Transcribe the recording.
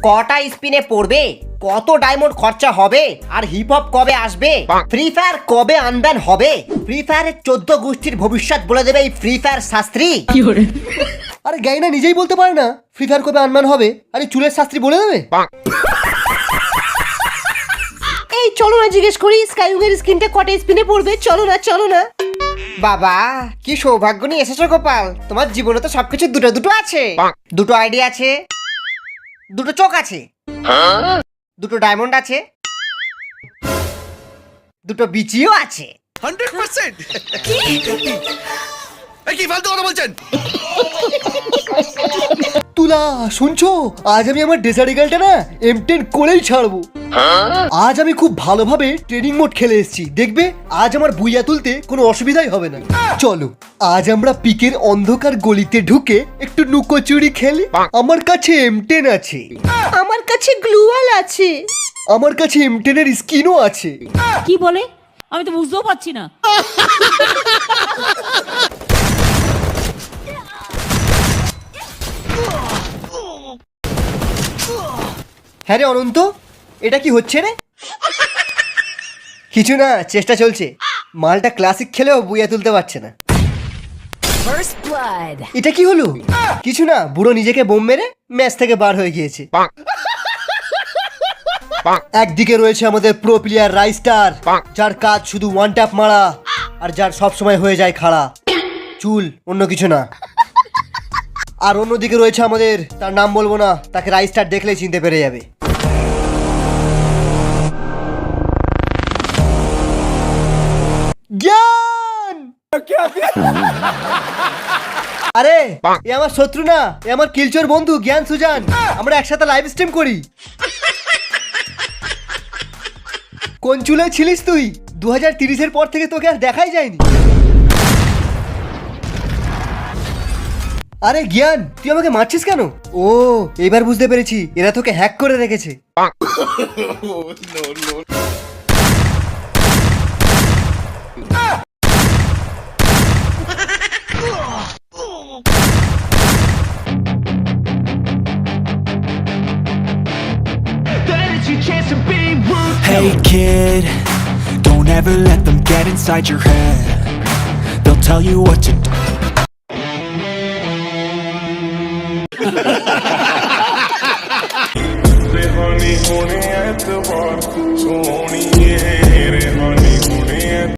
কটা স্পিনে পড়বে, কত ডায়মন্ড খরচা হবে, আর হিপ হপ কবে আসবে, ফ্রি ফায়ার কবে আনব্যান হবে, ফ্রি ফায়ারের 14 গোষ্ঠীর ভবিষ্যৎ বলে দেবে এই ফ্রি ফায়ার শাস্ত্রী। আরে গাইনা নিজেই বলতে পারে না ফ্রি ফায়ার কবে আনম্যান হবে, আরে চুলের শাস্ত্রী বলে দেবে। এই চলো না জিজ্ঞেস করি স্কাইউগের স্কিনটা কটা স্পিনে পড়বে, চলো না। বাবা কি সৌভাগ্য নিয়ে এসেছো গোপাল, তোমার জীবনে তো সবকিছু দুটো দুটো আছে। দুটো আইডি আছে, দুটো চোখ আছে, দুটো ডায়মন্ড আছে, দুটো বিচিও আছে। 100%। কি ফালতু কথা বলছেন? তুলা শুনছো, আজ আমি আমার ডেজার্ট ইগলটা না M10 করেই ছাড়বো। আজ আমি খুব ভালোভাবে ট্রেনিং মোড খেলে এসেছি, দেখবে আজ আমার বুইয়া তুলতে কোনো অসুবিধাই হবে না। চলো আজ আমরা পিকের অন্ধকার গলিতে ঢুকে একটু লুকোচুরি খেলি। আমার কাছে M10 আছে, আমার কাছে গ্লুয়াল আছে। আমার কাছে M10 এর স্কিনও আছে। কি বলে আমি তো বুঝতেও পারছি না। হ্যাঁ রে অনন্ত, এটা কি হচ্ছে রে? কিছু না, চেষ্টা চলছে। মালটা ক্লাসিক খেলেও বুইয়া তুলতে পারছে না। এটা কি হলো? কিছু না, বুড়ো নিজেকে বোম মেরে ম্যাচ থেকে বার হয়ে গিয়েছে। একদিকে রয়েছে আমাদের প্রো প্লেয়ার রাইস্টার, যার কাজ শুধু ওয়ান ট্যাপ মারা, আর যার সব সময় হয়ে যায় খাড়া চুল, অন্য কিছু না। আর অন্যদিকে রয়েছে আমাদের, তার নাম বলবো না, তাকে রাইস্টার দেখলেই চিনতে পেরে যাবে। জ্ঞান! আরে এ আমার শত্রু না, এ আমার কিলচোর বন্ধু জ্ঞান সুজান। আমরা একসাথে লাইভ স্ট্রিম করি। কোন চুলে ছিলিস তুই? 2030-এর পর থেকে তোকে আর দেখাই যায়নি। আরে জ্ঞান, তুই আমাকে মারছিস কেন? ও এবার বুঝতে পেরেছি, এরা তোকে হ্যাক করে রেখেছে। Hey kid, don't ever let them get inside your head. They'll tell you what to do. honey, honey.